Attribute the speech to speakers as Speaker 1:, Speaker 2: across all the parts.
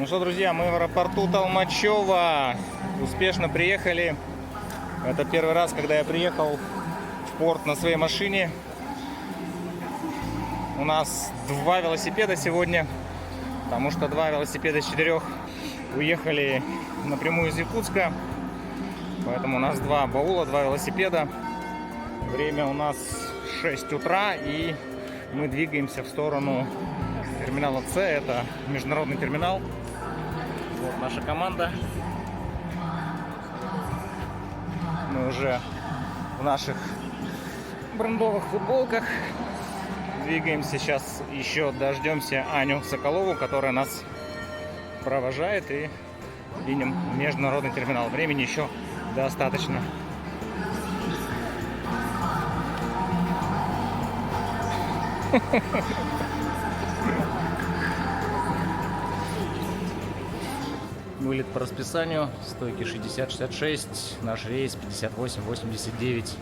Speaker 1: Ну что, друзья, мы в аэропорту Толмачево. Успешно приехали. Это первый раз, когда я приехал в порт на своей машине. У нас 2 велосипеда сегодня, потому что 2 велосипеда из 4 уехали напрямую из Якутска. Поэтому у нас 2 баула, 2 велосипеда. Время у нас 6 утра, и мы двигаемся в сторону терминала С. Это международный терминал. Вот наша команда. Мы уже в наших брендовых футболках. Двигаемся сейчас, еще дождемся Аню Соколову, которая нас провожает, и видим международный терминал. Времени еще достаточно. Вылет по расписанию, стойки 60-66, наш рейс 58-89.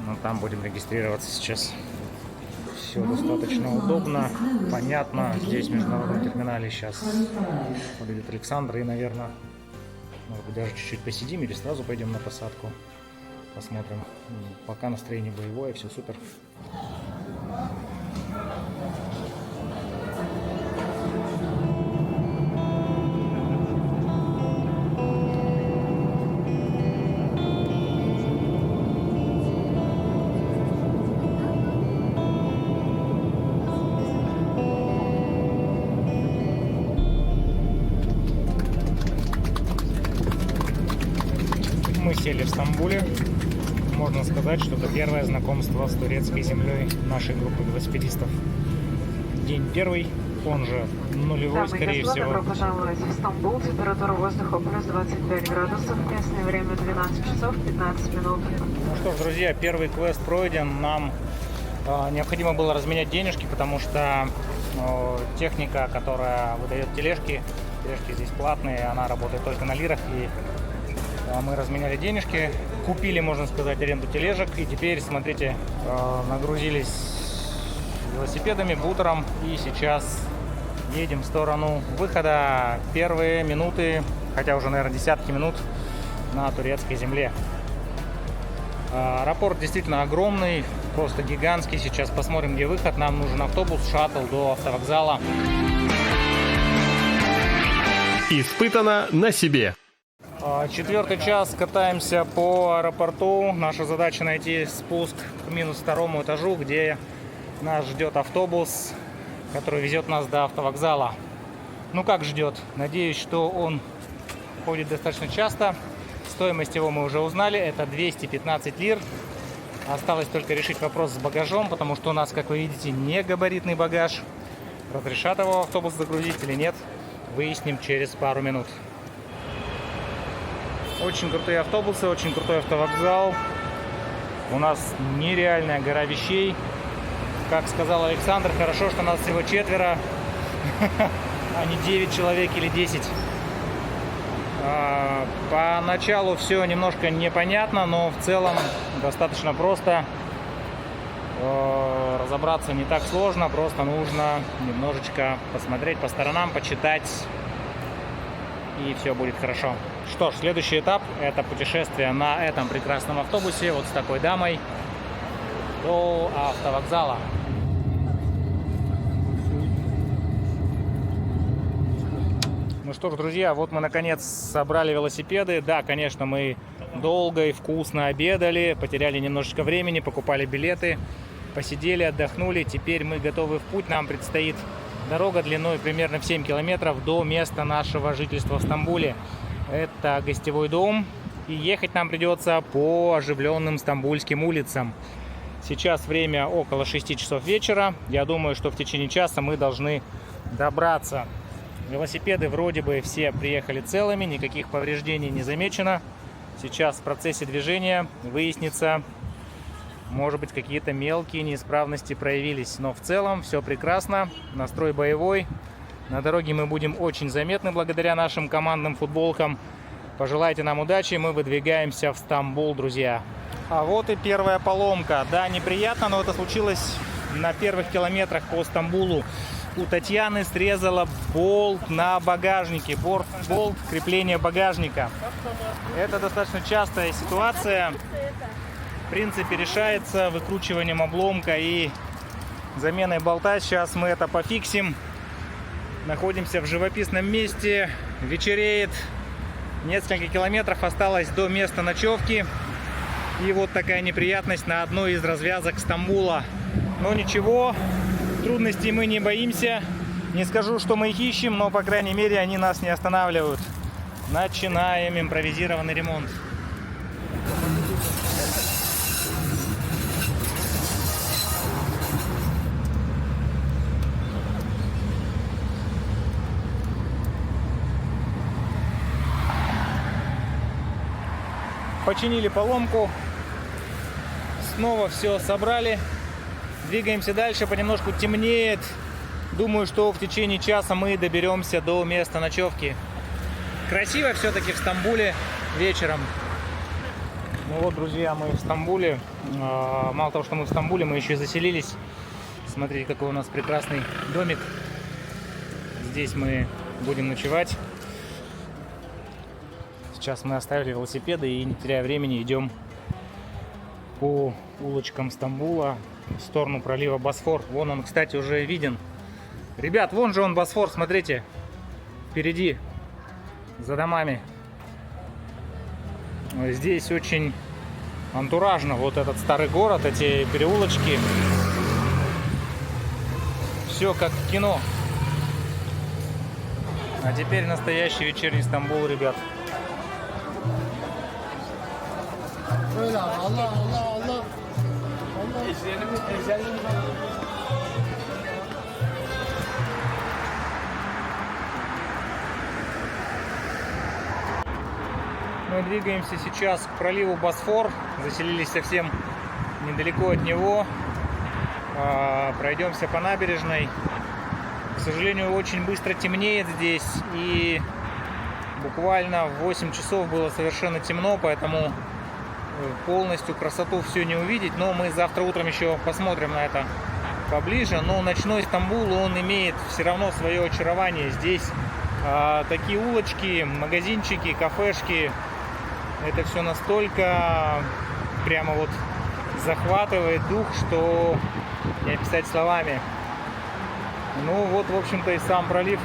Speaker 1: Но там будем регистрироваться сейчас. Все достаточно удобно, понятно. Здесь в международном терминале сейчас подойдет Александр, и, наверное, может быть, даже чуть-чуть посидим или сразу пойдем на посадку. Посмотрим. Пока настроение боевое, все супер. Мы сели в Стамбуле. Можно сказать, что это первое знакомство с турецкой землей нашей группы велосипедистов. День первый, он же нулевой, скорее всего.
Speaker 2: Добро пожаловать в Стамбул. Температура воздуха плюс 25 градусов. Местное время 12 часов 15 минут.
Speaker 1: Ну что ж, друзья, первый квест пройден. Нам необходимо было разменять денежки, потому что техника, которая выдает тележки здесь платные, она работает только на лирах, и мы разменяли денежки, купили, можно сказать, аренду тележек, и теперь, смотрите, нагрузились велосипедами, бутером, и сейчас едем в сторону выхода. Первые минуты, хотя уже, наверное, десятки минут на турецкой земле. Аэропорт действительно огромный, просто гигантский. Сейчас посмотрим, где выход. Нам нужен автобус, шаттл до автовокзала.
Speaker 3: Испытано на себе.
Speaker 1: 4-й час, катаемся по аэропорту. Наша задача найти спуск к минус 2-му этажу, где нас ждет автобус, который везет нас до автовокзала. Ну как ждет? Надеюсь, что он ходит достаточно часто. Стоимость его мы уже узнали, это 215 лир. Осталось только решить вопрос с багажом, потому что у нас, как вы видите, не габаритный багаж. Разрешат его автобус загрузить или нет, выясним через пару минут. Очень крутые автобусы, очень крутой автовокзал. У нас нереальная гора вещей. Как сказал Александр, хорошо, что нас всего 4, а не 9 человек или 10. Поначалу все немножко непонятно, но в целом достаточно просто. Разобраться не так сложно, просто нужно немножечко посмотреть по сторонам, почитать, и все будет хорошо. Что ж, следующий этап — это путешествие на этом прекрасном автобусе, вот с такой дамой, до автовокзала. Ну что ж, друзья, вот мы наконец собрали велосипеды. Да, конечно, мы долго и вкусно обедали, потеряли немножечко времени, покупали билеты, посидели, отдохнули. Теперь мы готовы в путь. Нам предстоит дорога длиной примерно в 7 километров до места нашего жительства в Стамбуле. Это гостевой дом, и ехать нам придется по оживленным стамбульским улицам. Сейчас время около 6 часов вечера. Я думаю, что в течение часа мы должны добраться. Велосипеды вроде бы все приехали целыми, никаких повреждений не замечено. Сейчас в процессе движения выяснится, может быть, какие-то мелкие неисправности проявились. Но в целом все прекрасно, настрой боевой. На дороге мы будем очень заметны благодаря нашим командным футболкам. Пожелайте нам удачи, мы выдвигаемся в Стамбул, друзья. А вот и первая поломка. Да, неприятно, но это случилось на первых километрах по Стамбулу. у Татьяны срезала болт на багажнике, болт крепления багажника. Это достаточно частая ситуация. В принципе, решается выкручиванием обломка и заменой болта. Сейчас мы это пофиксим. Находимся в живописном месте. Вечереет. Несколько километров осталось до места ночевки. И вот такая неприятность на одной из развязок Стамбула. Но ничего, трудностей мы не боимся. Не скажу, что мы их ищем, но, по крайней мере, они нас не останавливают. Начинаем импровизированный ремонт. Починили поломку. Снова все собрали. Двигаемся дальше. Понемножку темнеет. Думаю, что в течение часа мы доберемся до места ночевки. Красиво все-таки в Стамбуле вечером. Ну вот, друзья, мы в Стамбуле. Мало того, что мы в Стамбуле, мы еще и заселились. Смотрите, какой у нас прекрасный домик. Здесь мы будем ночевать. Сейчас мы оставили велосипеды и, не теряя времени, идем по улочкам Стамбула в сторону пролива Босфор. Вон он, кстати, уже виден. Ребят, вон же он, Босфор, смотрите. Впереди, за домами. Здесь очень антуражно. Вот этот старый город, эти переулочки. Все как в кино. А теперь настоящий вечерний Стамбул, ребят. Мы двигаемся сейчас к проливу Босфор. Заселились совсем недалеко от него. Пройдемся по набережной. К сожалению, очень быстро темнеет здесь. И буквально в 8 часов было совершенно темно, поэтому полностью красоту все не увидеть. Но мы завтра утром еще посмотрим на это поближе. Но ночной Стамбул, он имеет все равно свое очарование. Здесь такие улочки, магазинчики, кафешки. Это все настолько прямо вот захватывает дух, что не описать словами. Ну вот, в общем-то, и сам пролив.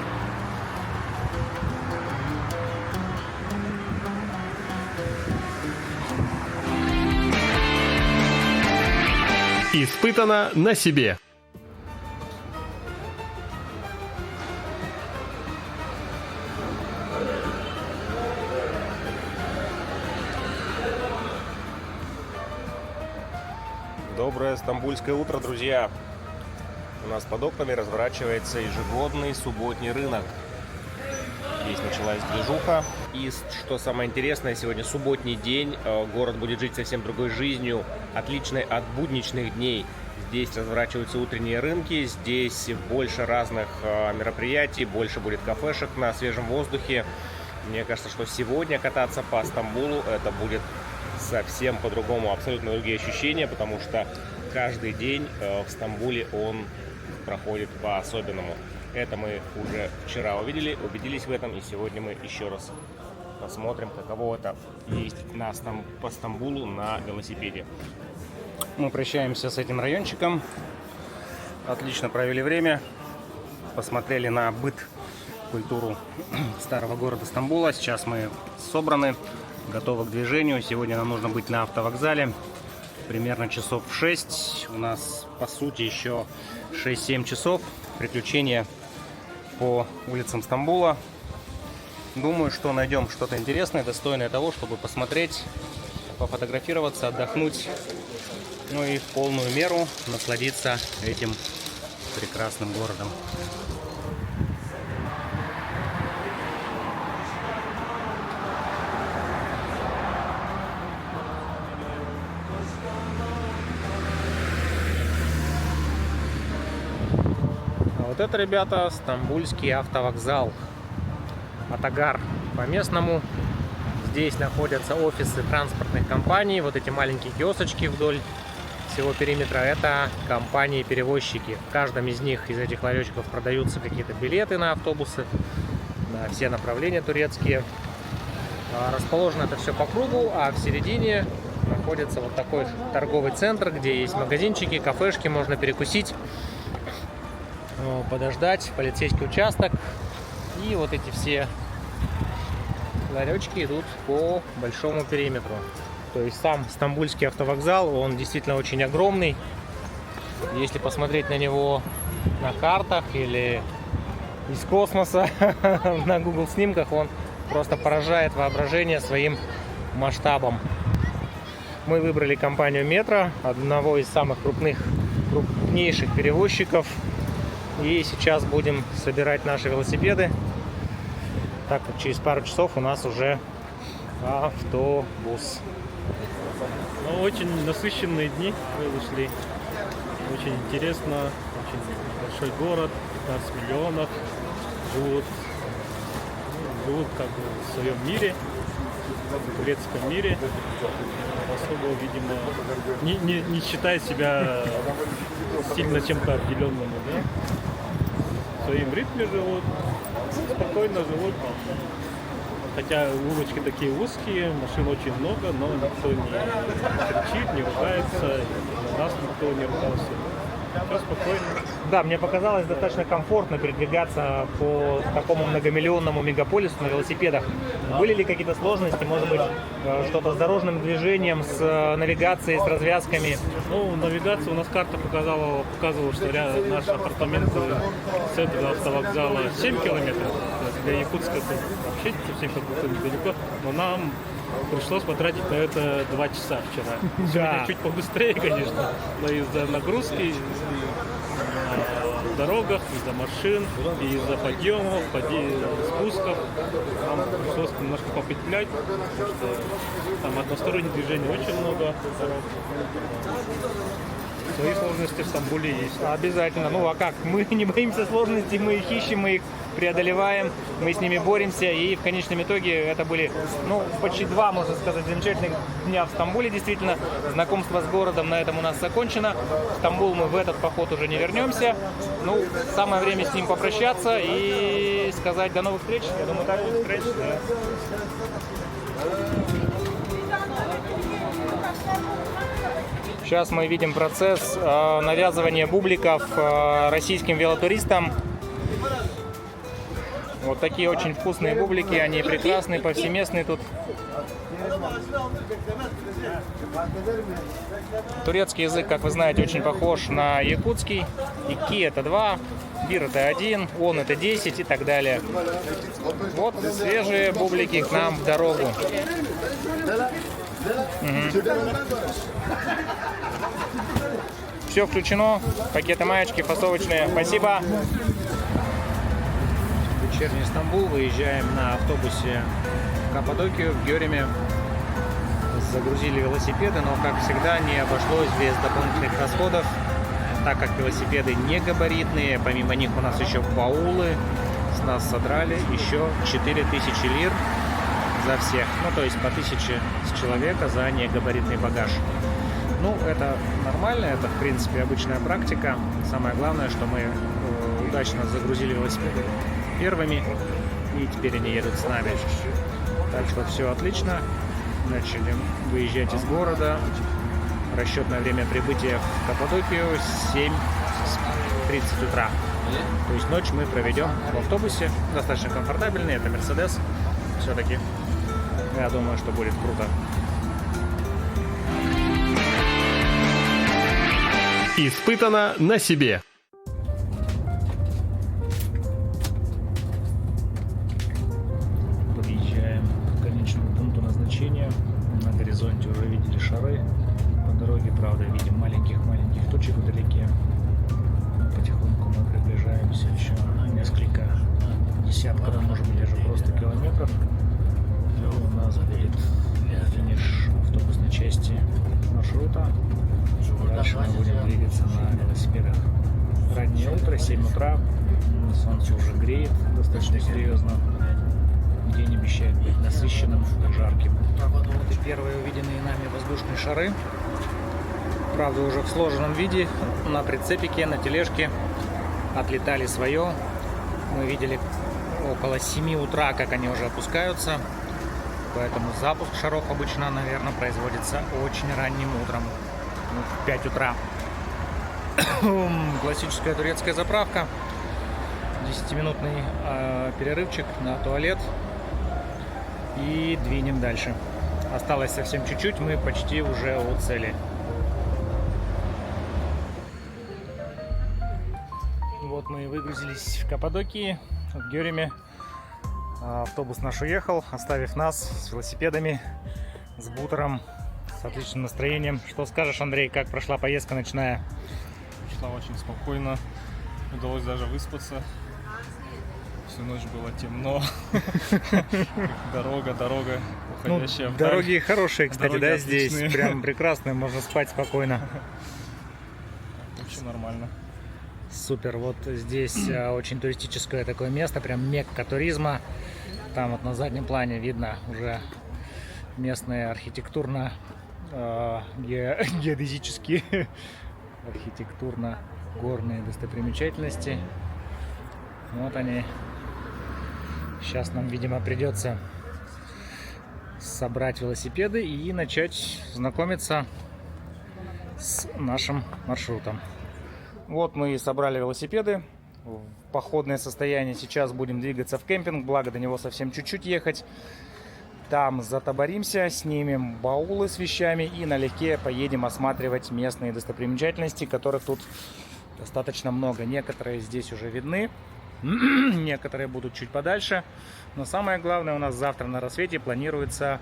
Speaker 3: Испытано на себе.
Speaker 4: Доброе стамбульское утро, друзья! У нас под окнами разворачивается ежегодный субботний рынок. Здесь началась движуха. И что самое интересное, сегодня субботний день. Город будет жить совсем другой жизнью, отличной от будничных дней. Здесь разворачиваются утренние рынки, здесь больше разных мероприятий, больше будет кафешек на свежем воздухе. Мне кажется, что сегодня кататься по Стамбулу это будет совсем по-другому, абсолютно другие ощущения, потому что каждый день в Стамбуле он проходит по-особенному. Это мы уже вчера убедились в этом, и сегодня мы еще раз посмотрим, каково это ездить по Стамбулу на велосипеде.
Speaker 1: Мы прощаемся с этим райончиком. Отлично провели время. Посмотрели на быт, культуру старого города Стамбула. Сейчас мы собраны, готовы к движению. Сегодня нам нужно быть на автовокзале. Примерно часов в 6. У нас, по сути, еще 6-7 часов. Приключения по улицам Стамбула. Думаю, что найдем что-то интересное, достойное того, чтобы посмотреть, пофотографироваться, отдохнуть. Ну и в полную меру насладиться этим прекрасным городом. А вот это, ребята, стамбульский автовокзал. Атагар по-местному. Здесь находятся офисы транспортных компаний. Вот эти маленькие киосочки вдоль всего периметра, это компании-перевозчики. В каждом из них, из этих ларечков, продаются какие-то билеты на автобусы, на все направления турецкие. Расположено это все по кругу, а в середине находится вот такой торговый центр, где есть магазинчики, кафешки, можно перекусить, подождать, полицейский участок. И вот эти все ларечки идут по большому периметру. То есть сам Стамбульский автовокзал, он действительно очень огромный. Если посмотреть на него на картах или из космоса на Google снимках, он просто поражает воображение своим масштабом. Мы выбрали компанию Метро, одного из самых крупнейших перевозчиков. И сейчас будем собирать наши велосипеды, так как через пару часов у нас уже автобус.
Speaker 5: Ну, очень насыщенные дни вышли. Очень интересно. Очень большой город, 15 миллионов. Живут как бы в своем мире, в турецком мире. Особо, видимо, не считая себя сильно чем-то определенным, да? В своем ритме живут, спокойно живут. Хотя улочки такие узкие, машин очень много, но никто не кричит, не ругается, на нас никто не ругался. Все спокойно.
Speaker 1: Да, мне показалось достаточно комфортно передвигаться по такому многомиллионному мегаполису на велосипедах. Были ли какие-то сложности, может быть, что-то с дорожным движением, с навигацией, с развязками?
Speaker 5: Ну, навигация у нас карта показывала, что наши апартаменты с центра автовокзала 7 километров. Для Якутска это вообще совсем как будто недалеко, но нам пришлось потратить на это 2 часа вчера.
Speaker 1: Да.
Speaker 5: Чуть побыстрее, конечно, но из-за нагрузки, в дорогах, из-за машин, из-за подъемов, спусков нам пришлось немножко попетлять, потому что там одностороннее движение очень много дорог. Свои сложности в Стамбуле есть.
Speaker 1: Обязательно. Ну а как? Мы не боимся сложностей, мы их ищем, мы их преодолеваем, мы с ними боремся. И в конечном итоге это были, почти 2, можно сказать, замечательных дня в Стамбуле. Действительно, знакомство с городом на этом у нас закончено. В Стамбул мы в этот поход уже не вернемся. Самое время с ним попрощаться и сказать до новых встреч. Я думаю, так будет встреч. Сейчас мы видим процесс навязывания бубликов российским велотуристам. Вот такие очень вкусные бублики, они прекрасные, повсеместные тут. Турецкий язык, как вы знаете, очень похож на якутский. Ики это 2, бир это 1, он это 10 и так далее. Вот свежие бублики к нам в дорогу. Все включено, пакеты, маечки, фасовочные. Спасибо. Вечерний Стамбул. Выезжаем на автобусе в Каппадокию, в Гёреме. Загрузили велосипеды, но, как всегда, не обошлось без дополнительных расходов, так как велосипеды не габаритные. Помимо них у нас еще баулы. С нас содрали еще 4000 лир за всех. То есть по 1000 с человека за негабаритный багаж. Это нормально, это, в принципе, обычная практика. Самое главное, что мы удачно загрузили велосипеды первыми, и теперь они едут с нами. Так что все отлично. Начали выезжать из города. Расчетное время прибытия в Каппадокию 7:30 утра. То есть ночь мы проведем в автобусе. Достаточно комфортабельный, это Мерседес. Все-таки, я думаю, что будет круто.
Speaker 3: Испытано на себе.
Speaker 1: Подъезжаем к конечному пункту назначения. На горизонте уже видели шары. По дороге, правда, видим маленьких точек вдалеке. Потихоньку мы приближаемся еще на несколько десятков, может быть, даже просто километров. И у нас будет финиш автобусной части маршрута. Дальше мы будем двигаться на велосипедах. Раннее утро, 7 утра. Солнце уже греет достаточно серьезно. День обещает быть насыщенным и жарким. Вот и первые увиденные нами воздушные шары. Правда, уже в сложенном виде, на прицепике, на тележке. Отлетали свое. Мы видели около 7 утра, как они уже опускаются. Поэтому запуск шаров обычно, наверное, производится очень ранним утром. В 5 утра. Классическая турецкая заправка. 10-минутный перерывчик на туалет. И двинем дальше. Осталось совсем чуть-чуть, мы почти уже у цели. Вот мы и выгрузились в Каппадокии, в Гёреме. Автобус наш уехал, оставив нас с велосипедами, с бутером, с отличным настроением. Что скажешь, Андрей, как прошла поездка ночная?
Speaker 5: Шла очень спокойно. Удалось даже выспаться. Всю ночь было темно. Дорога, уходящая вдаль.
Speaker 1: Дороги хорошие, кстати,
Speaker 5: Дороги
Speaker 1: да,
Speaker 5: отличные.
Speaker 1: здесь прям прекрасные, можно спать спокойно.
Speaker 5: Вообще нормально.
Speaker 1: Супер, вот здесь очень туристическое такое место, прям мекка туризма. Там вот на заднем плане видно уже местные геодезические, архитектурно-горные достопримечательности. Вот они. Сейчас нам, видимо, придется собрать велосипеды и начать знакомиться с нашим маршрутом. Вот мы и собрали велосипеды в походное состояние. Сейчас будем двигаться в кемпинг, благо до него совсем чуть-чуть ехать. Там затаборимся, снимем баулы с вещами и налегке поедем осматривать местные достопримечательности, которых тут достаточно много. Некоторые здесь уже видны, некоторые будут чуть подальше. Но самое главное, у нас завтра на рассвете планируется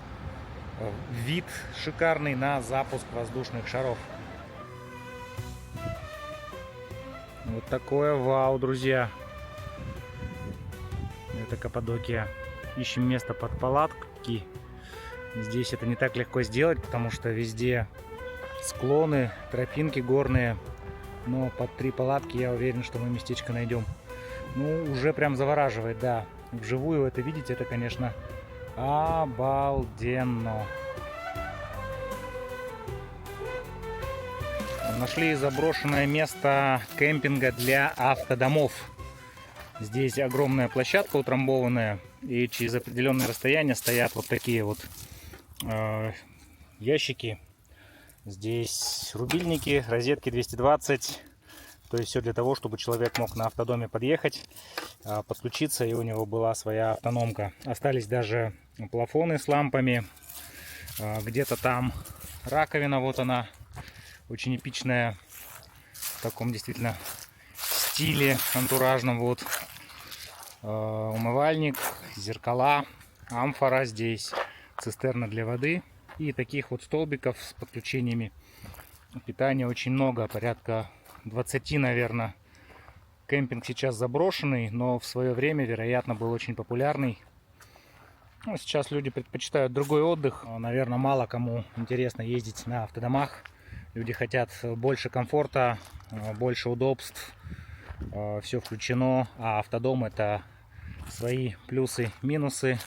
Speaker 1: вид шикарный на запуск воздушных шаров. Вот такое вау, друзья. Это Каппадокия. Ищем место под палатки. Здесь это не так легко сделать, потому что везде склоны, тропинки горные. Но под 3 палатки я уверен, что мы местечко найдем. Ну, уже прям завораживает, да. Вживую это видеть, это, конечно, обалденно. Нашли заброшенное место кемпинга для автодомов. Здесь огромная площадка утрамбованная, и через определенное расстояние стоят вот такие вот ящики. Здесь рубильники, розетки 220. То есть все для того, чтобы человек мог на автодоме подъехать, подключиться, и у него была своя автономка. Остались даже плафоны с лампами. Где-то там раковина, вот она. Очень эпичная, в таком действительно стиле антуражном. Вот умывальник, зеркала, амфора здесь, цистерна для воды и таких вот столбиков с подключениями питания очень много, порядка 20, наверное. Кемпинг сейчас заброшенный, но в свое время, вероятно, был очень популярный. Ну, сейчас люди предпочитают другой отдых. Наверное, мало кому интересно ездить на автодомах. Люди хотят больше комфорта, больше удобств, все включено, а автодом — это свои плюсы, минусы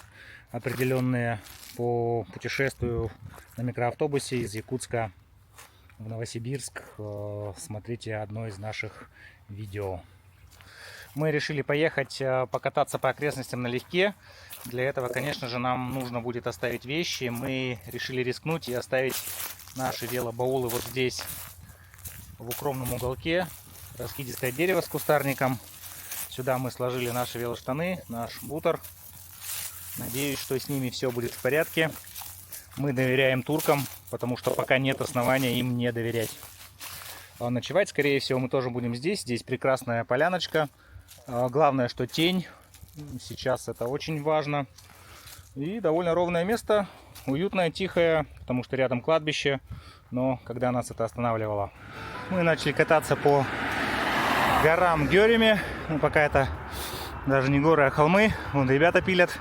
Speaker 1: определенные. По путешествию на микроавтобусе из Якутска в Новосибирск смотрите одно из наших видео. Мы решили поехать покататься по окрестностям налегке. Для этого, конечно же, нам нужно будет оставить вещи. Мы решили рискнуть и оставить наши велобаулы вот здесь, в укромном уголке. Раскидистое дерево с кустарником. Сюда мы сложили наши велоштаны, наш бутер. Надеюсь, что с ними все будет в порядке. Мы доверяем туркам, потому что пока нет основания им не доверять. Ночевать, скорее всего, мы тоже будем здесь. Здесь прекрасная поляночка. Главное, что тень. Сейчас это очень важно. И довольно ровное место. Уютное, тихое, потому что рядом кладбище. Но когда нас это останавливало? Мы начали кататься по горам Гёреме. Ну, пока это даже не горы, а холмы. Вон ребята пилят.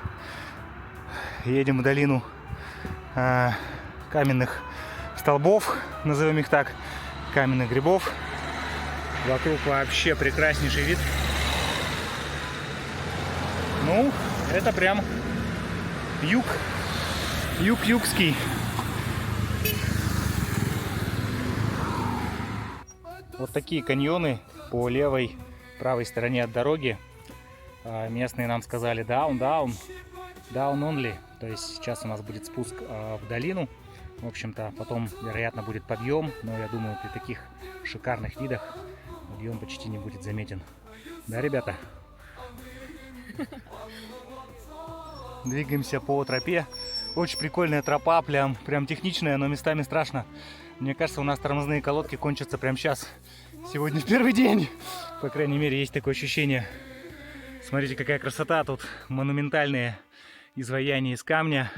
Speaker 1: Едем в долину каменных столбов, назовем их так, каменных грибов. Вокруг вообще прекраснейший вид. Ну, это прям юг, юг-югский. Вот такие каньоны по левой, правой стороне от дороги. Местные нам сказали down only. То есть сейчас у нас будет спуск в долину. В общем-то, потом, вероятно, будет подъем. Но я думаю, при таких шикарных видах подъем почти не будет заметен. Да, ребята? Двигаемся по тропе. Очень прикольная тропа, прям техничная, но местами страшно. Мне кажется, у нас тормозные колодки кончатся прямо сейчас. Сегодня первый день. По крайней мере, есть такое ощущение. Смотрите, какая красота. Тут монументальные изваяния из камня.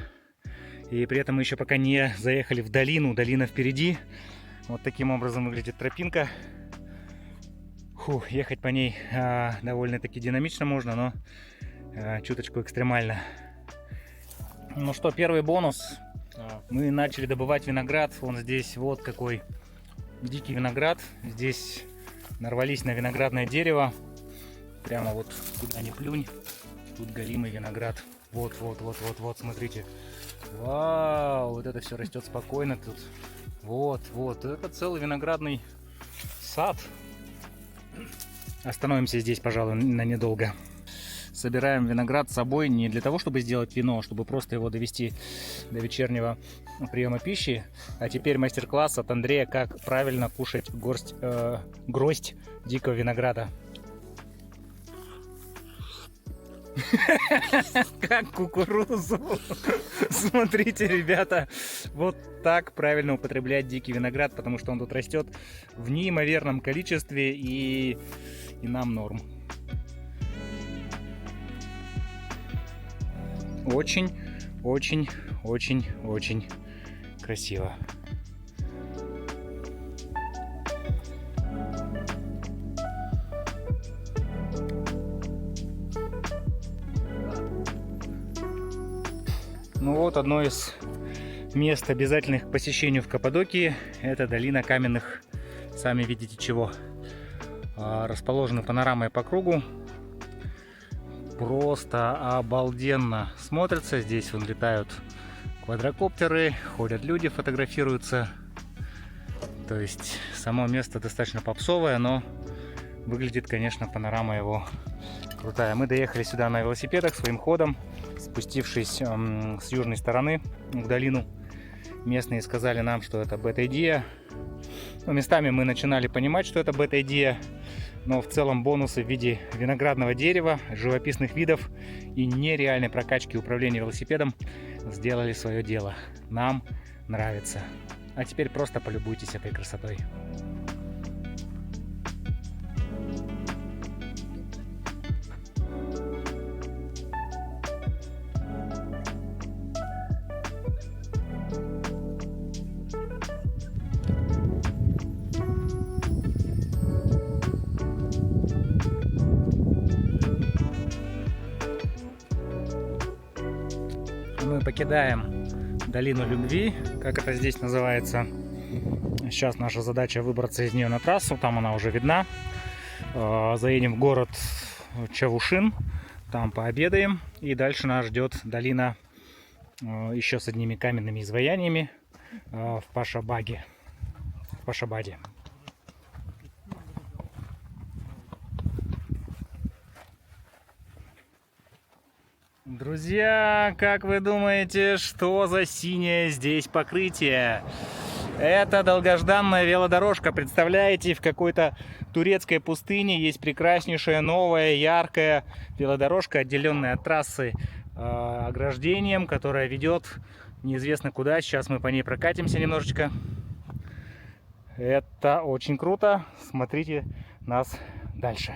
Speaker 1: И при этом мы еще пока не заехали в долину. Долина впереди. Вот таким образом выглядит тропинка. Ехать по ней довольно-таки динамично можно, но чуточку экстремально. Ну что, первый бонус. Мы начали добывать виноград. Вон здесь вот какой дикий виноград. Здесь нарвались на виноградное дерево. Прямо вот куда ни плюнь. Тут голимый виноград. Вот, смотрите. Вау, вот это все растет спокойно тут. Вот, это целый виноградный сад. Остановимся здесь, пожалуй, на недолго. Собираем виноград с собой не для того, чтобы сделать вино, а чтобы просто его довести до вечернего приема пищи. А теперь мастер-класс от Андрея, как правильно кушать гроздь дикого винограда. Как кукурузу. Смотрите, ребята, вот так правильно употреблять дикий виноград, потому что он тут растет в неимоверном количестве и нам норм. Очень красиво. Ну вот одно из мест, обязательных к посещению в Каппадокии, это долина каменных, сами видите чего. Расположены панорамой по кругу. Просто обалденно смотрится. Здесь вон летают квадрокоптеры, ходят люди, фотографируются. То есть само место достаточно попсовое, но выглядит, конечно, панорама его крутая. Мы доехали сюда на велосипедах своим ходом, спустившись с южной стороны в долину. Местные сказали нам, что это бета-идея. Ну, местами мы начинали понимать, что это бета-идея, но в целом бонусы в виде виноградного дерева, живописных видов и нереальной прокачки управления велосипедом сделали свое дело. Нам нравится. А теперь просто полюбуйтесь этой красотой. Мы покидаем долину любви, как это здесь называется. Сейчас наша задача выбраться из нее на трассу, там она уже видна. Заедем в город Чавушин, там пообедаем, и дальше нас ждет долина еще с одними каменными изваяниями в Пашабаде. Друзья, как вы думаете, что за синее здесь покрытие? Это долгожданная велодорожка. Представляете, в какой-то турецкой пустыне есть прекраснейшая, новая, яркая велодорожка, отделенная от трассы ограждением, которая ведет неизвестно куда. Сейчас мы по ней прокатимся немножечко. Это очень круто. Смотрите нас дальше.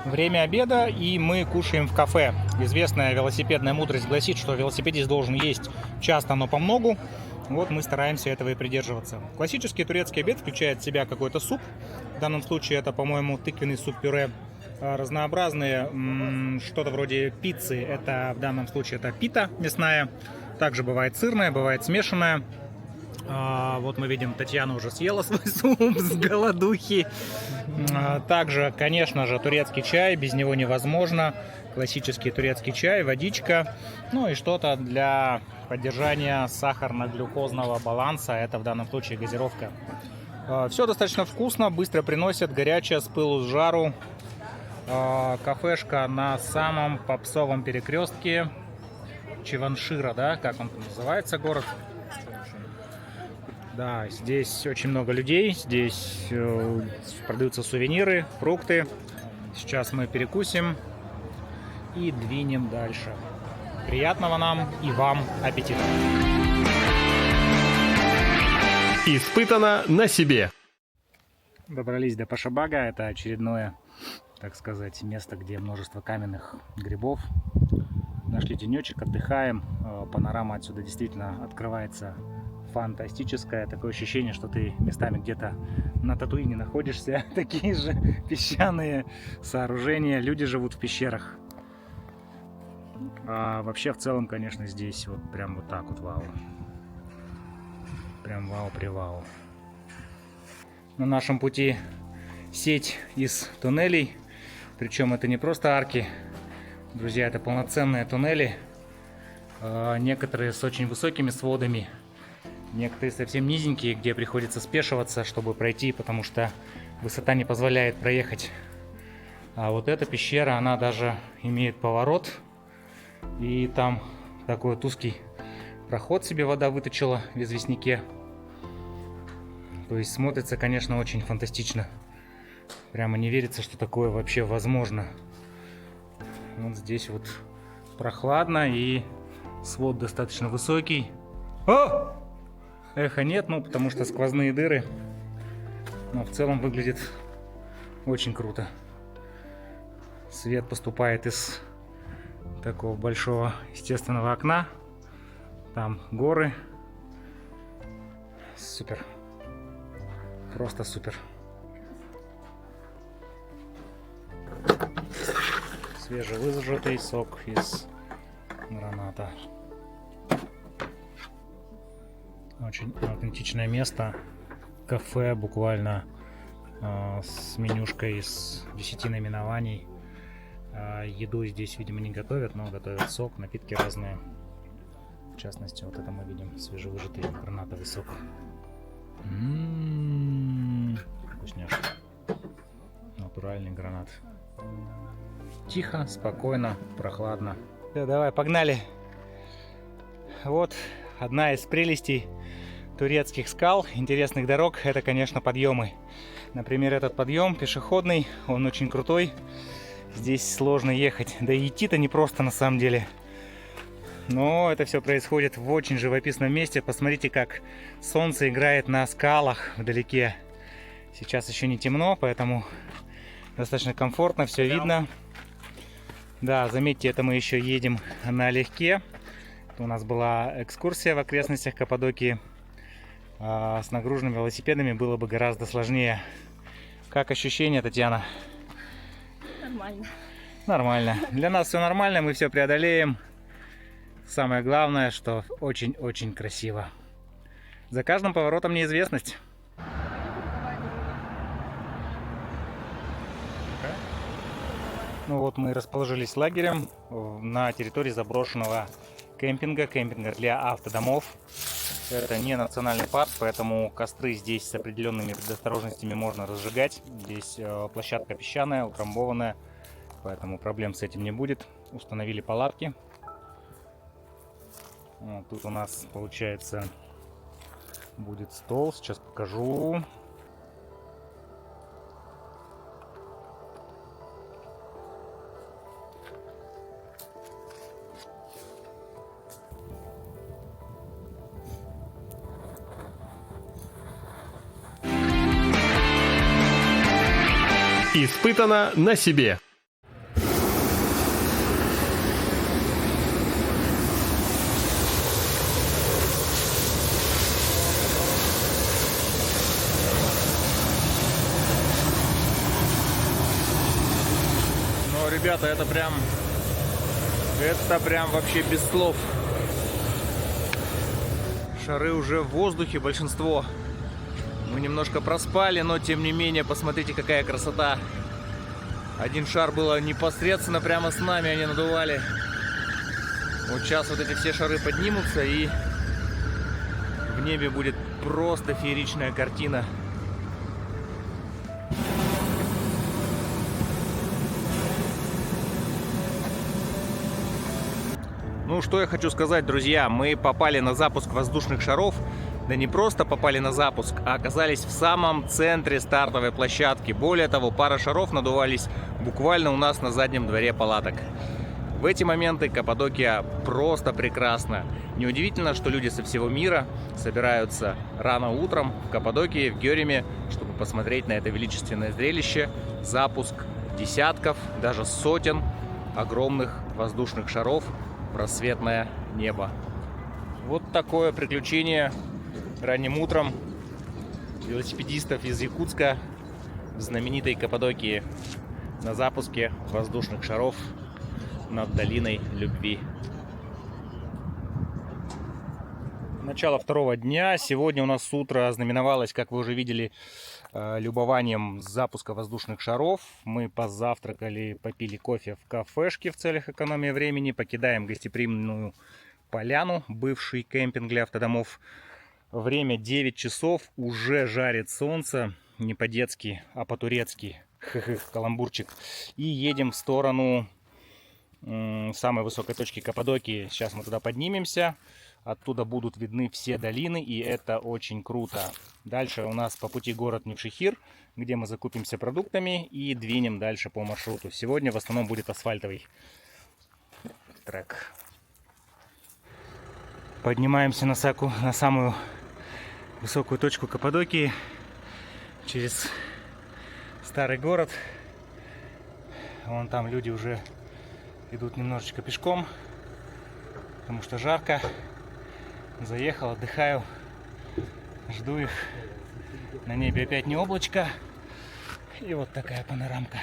Speaker 1: Время обеда, и мы кушаем в кафе. Известная велосипедная мудрость гласит, что велосипедист должен есть часто, но помногу. Вот мы стараемся этого и придерживаться. Классический турецкий обед включает в себя какой-то суп. В данном случае это, по-моему, тыквенный суп-пюре. Разнообразные, что-то вроде пиццы. Это в данном случае это пита мясная. Также бывает сырная, бывает смешанная. Вот мы видим, Татьяна уже съела свой суп с голодухи. Также, конечно же, турецкий чай, без него невозможно. Классический турецкий чай, водичка, ну и что-то для поддержания сахарно-глюкозного баланса. Это в данном случае газировка. Все достаточно вкусно, быстро приносят, горячее, с пылу с жару. Кафешка на самом попсовом перекрестке Чиваншира, да, как он там называется, город. Да, здесь очень много людей, здесь продаются сувениры, фрукты. Сейчас мы перекусим и двинем дальше. Приятного нам и вам аппетита!
Speaker 3: Испытано на себе.
Speaker 1: Добрались до Пашабага, это очередное, так сказать, место, где множество каменных грибов. Нашли денечек, отдыхаем. Панорама отсюда действительно открывается фантастическая. Такое ощущение, что ты местами где-то на Татуине находишься. Такие же песчаные сооружения. Люди живут в пещерах. А вообще в целом, конечно, здесь вот прям вот так вот вау. Прям вау-привау. На нашем пути сеть из туннелей. Причем это не просто арки. Друзья, это полноценные туннели. Некоторые с очень высокими сводами. Некоторые совсем низенькие, где приходится спешиваться, чтобы пройти, потому что высота не позволяет проехать. А вот эта пещера, она даже имеет поворот. И там такой вот узкий проход себе вода выточила в известняке. То есть смотрится, конечно, очень фантастично. Прямо не верится, что такое вообще возможно. Вот здесь вот прохладно и свод достаточно высокий. О! Эха нет, ну потому что сквозные дыры. Но в целом выглядит очень круто. Свет поступает из такого большого естественного окна. Там горы. Супер. Просто супер. Свежевыжатый сок из граната. Очень аутентичное место. Кафе буквально с менюшкой из 10 наименований. Еду здесь, видимо, не готовят, но готовят сок, напитки разные. В частности, вот это мы видим, свежевыжатый гранатовый сок. Вкусняшка. Натуральный гранат. Тихо, спокойно, прохладно. Все, давай, погнали. Вот одна из прелестей турецких скал, интересных дорог, это, конечно, подъемы. Например, этот подъем пешеходный, он очень крутой. Здесь сложно ехать, да и идти-то непросто на самом деле. Но это все происходит в очень живописном месте. Посмотрите, как солнце играет на скалах вдалеке. Сейчас еще не темно, поэтому достаточно комфортно, все видно. Да, заметьте, это мы еще едем налегке. У нас была экскурсия в окрестностях Каппадокии. С нагруженными велосипедами было бы гораздо сложнее. Как ощущения, Татьяна?
Speaker 6: Нормально.
Speaker 1: Нормально. Для нас все нормально, мы все преодолеем. Самое главное, что очень-очень красиво. За каждым поворотом неизвестность. Ну вот мы расположились лагерем на территории заброшенного кемпинга для автодомов. Это не национальный парк, поэтому костры здесь с определенными предосторожностями можно разжигать. Здесь площадка песчаная, утрамбованная, поэтому проблем с этим не будет. Установили палатки. Вот тут у нас, получается, будет стол. Сейчас покажу.
Speaker 3: Испытано на себе.
Speaker 1: Ну, ребята, это прям вообще без слов. Шары уже в воздухе, большинство. Мы немножко проспали, но тем не менее, посмотрите, какая красота. Один шар было непосредственно прямо с нами, они надували. Вот сейчас вот эти все шары поднимутся, и в небе будет просто фееричная картина. Ну, что я хочу сказать, друзья, мы попали на запуск воздушных шаров. Да не просто попали на запуск, а оказались в самом центре стартовой площадки. Более того, пара шаров надувались буквально у нас на заднем дворе палаток. В эти моменты Каппадокия просто прекрасна. Неудивительно, что люди со всего мира собираются рано утром в Каппадокии, в Гереме, чтобы посмотреть на это величественное зрелище. Запуск десятков, даже сотен огромных воздушных шаров в рассветное небо. Вот такое приключение ранним утром велосипедистов из Якутска в знаменитой Каппадокии на запуске воздушных шаров над долиной любви. Начало второго дня. Сегодня у нас утро ознаменовалось, как вы уже видели, любованием запуска воздушных шаров. Мы позавтракали, попили кофе в кафешке в целях экономии времени. Покидаем гостеприимную поляну, бывший кемпинг для автодомов. Время 9 часов, уже жарит солнце, не по-детски, а по-турецки, каламбурчик. И едем в сторону самой высокой точки Каппадокии. Сейчас мы туда поднимемся, оттуда будут видны все долины, и это очень круто. Дальше у нас по пути город Невшехир, где мы закупимся продуктами и двинем дальше по маршруту. Сегодня в основном будет асфальтовый трек. Поднимаемся на самую высокую точку Каппадокии через старый город. Вон там люди уже идут немножечко пешком, потому что жарко. Заехал, отдыхаю, жду их. На небе опять не облачко. И вот такая панорамка.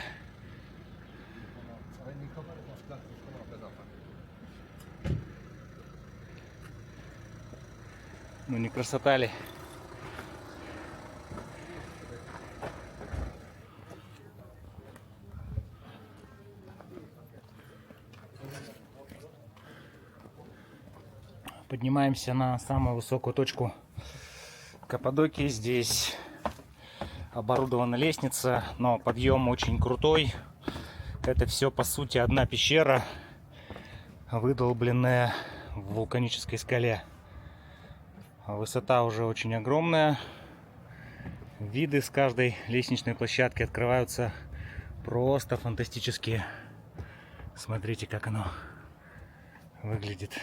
Speaker 1: Ну не красота ли? Поднимаемся на самую высокую точку Каппадокии. Здесь оборудована лестница, но подъем очень крутой. Это все по сути одна пещера, выдолбленная в вулканической скале. Высота уже очень огромная. Виды с каждой лестничной площадки открываются просто фантастические. Смотрите, как оно выглядит.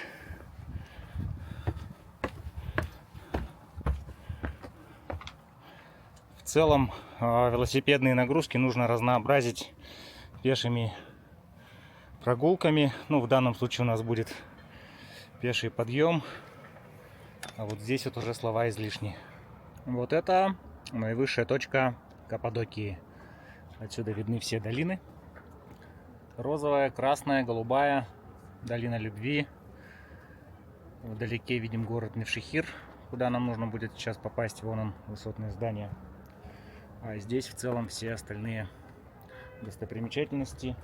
Speaker 1: В целом велосипедные нагрузки нужно разнообразить пешими прогулками. Ну, в данном случае у нас будет пеший подъем. А вот здесь вот уже слова излишни. Вот это наивысшая точка Каппадокии. Отсюда видны все долины. Розовая, красная, голубая. Долина любви. Вдалеке видим город Невшехир, куда нам нужно будет сейчас попасть. Вон он, высотное здание. А здесь в целом все остальные достопримечательности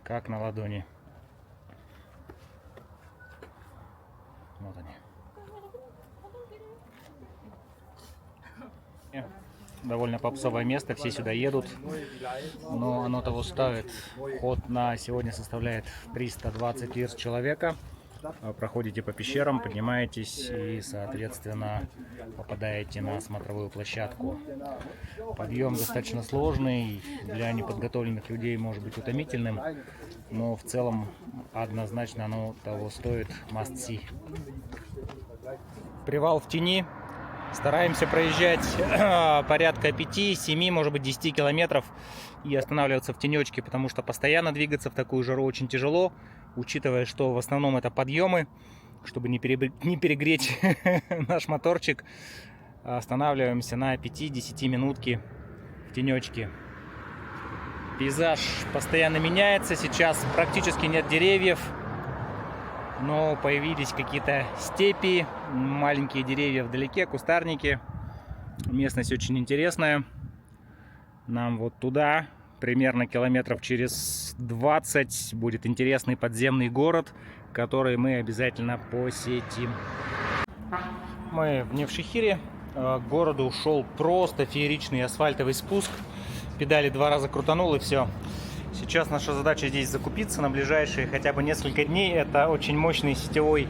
Speaker 1: как на ладони. Вот они. Довольно попсовое место, все сюда едут, но оно того стоит. Вход на сегодня составляет 320 лир с человека. Проходите по пещерам, поднимаетесь и, соответственно, попадаете на смотровую площадку. Подъем достаточно сложный, для неподготовленных людей может быть утомительным, но в целом однозначно оно того стоит. Must see. Привал в тени. Стараемся проезжать порядка 5-7, может быть 10 километров и останавливаться в тенечке, потому что постоянно двигаться в такую жару очень тяжело, учитывая, что в основном это подъемы. Чтобы не перегреть наш моторчик, останавливаемся на 5-10 минутки в тенечке. Пейзаж постоянно меняется, сейчас практически нет деревьев, но появились какие-то степи, маленькие деревья вдалеке, кустарники. Местность очень интересная. Нам вот туда, примерно километров через 20, будет интересный подземный город, который мы обязательно посетим. Мы в Невшехире. К городу шел просто фееричный асфальтовый спуск. Педали 2 раза крутанул и все. Сейчас наша задача здесь закупиться на ближайшие хотя бы несколько дней. Это очень мощный сетевой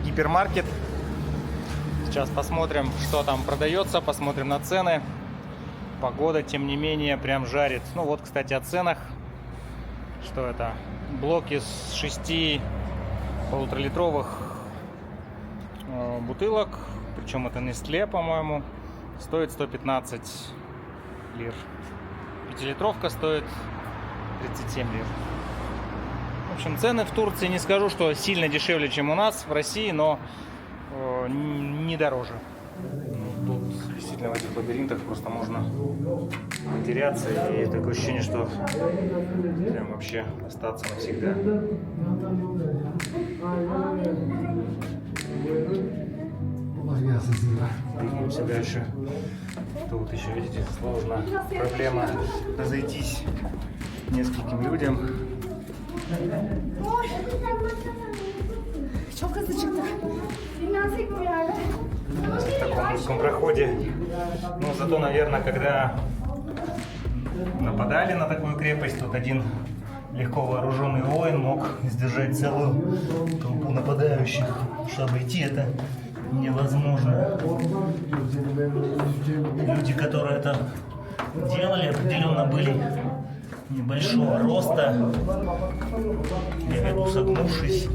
Speaker 1: гипермаркет. Сейчас посмотрим, что там продается, посмотрим на цены. Погода, тем не менее, прям жарит. Ну вот, кстати, о ценах. Что это? Блок из 6 полуторалитровых бутылок, причем это Nestlé, по-моему, стоит 115 лир. 5-литровка стоит 37 лир. В общем, цены в Турции не скажу, что сильно дешевле, чем у нас в России, но не дороже. Тут действительно в этих лабиринтах просто можно потеряться, и такое ощущение, что прям вообще остаться навсегда. Двигаемся дальше. Тут еще, видите, сложно. Проблема разойтись нескольким людям. В таком узком проходе. Ну, зато, наверное, когда нападали на такую крепость, тут один легко вооруженный воин мог сдержать целую толпу нападающих. Чтобы обойти это невозможно. Люди, которые это делали, определенно были небольшого роста, я иду согнувшись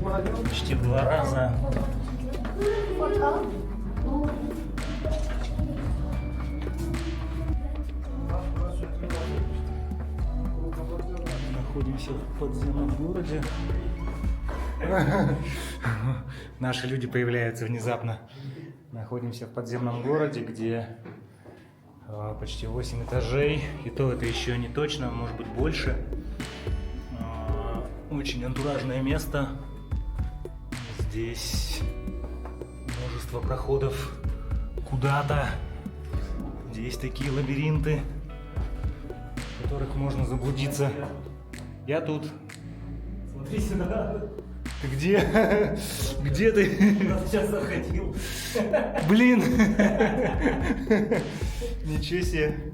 Speaker 1: почти в 2 раза. Находимся в подземном городе. Наши люди появляются внезапно. Находимся в подземном городе, где почти 8 этажей. И то это еще не точно, может быть больше. Очень антуражное место. Здесь множество проходов куда-то. Здесь такие лабиринты, в которых можно заблудиться. Я тут. Смотри сюда. Ты где? Где ты? Сейчас заходил. Блин. Ничего себе.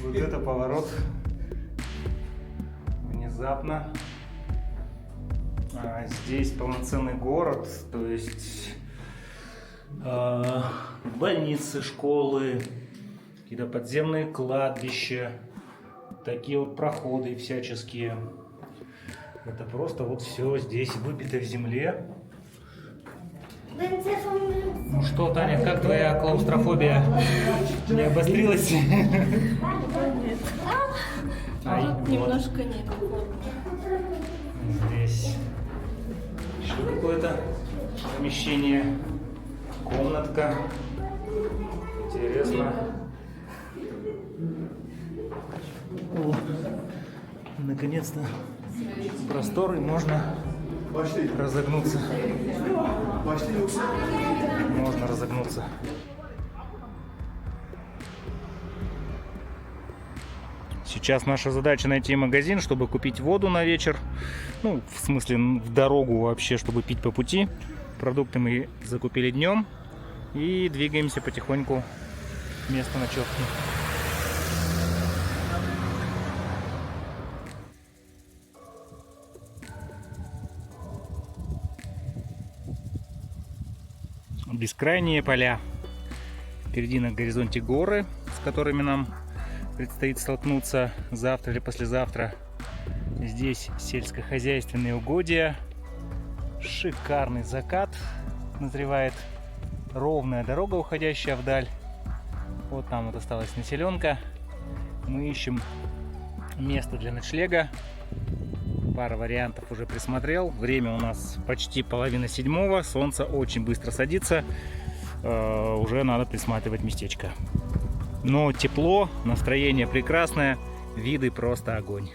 Speaker 1: Вот это поворот. Внезапно. Здесь полноценный город. То есть больницы, школы, какие-то подземные кладбища. Такие вот проходы всяческие. Это просто вот все здесь выбито в земле. Ну что, Таня, как твоя клаустрофобия? Не обострилась?
Speaker 6: Нет.
Speaker 1: Ай,
Speaker 6: Тут
Speaker 1: вот.
Speaker 6: немножко некомфортно.
Speaker 1: Здесь еще какое-то помещение, комнатка. Интересно. О, наконец-то простор, и можно разогнуться. Можно разогнуться. Сейчас наша задача найти магазин, чтобы купить воду на вечер. Ну, в смысле, в дорогу вообще, чтобы пить по пути. Продукты мы закупили днем. И двигаемся потихоньку к месту ночевки. Бескрайние поля. Впереди на горизонте горы, с которыми нам предстоит столкнуться завтра или послезавтра. Здесь сельскохозяйственные угодья. Шикарный закат назревает. Ровная дорога, уходящая вдаль. Вот там вот осталась населенка. Мы ищем место для ночлега. Пара вариантов уже присмотрел. Время у нас почти 6:30. Солнце очень быстро садится. Уже надо присматривать местечко. Но тепло, настроение прекрасное, виды просто огонь.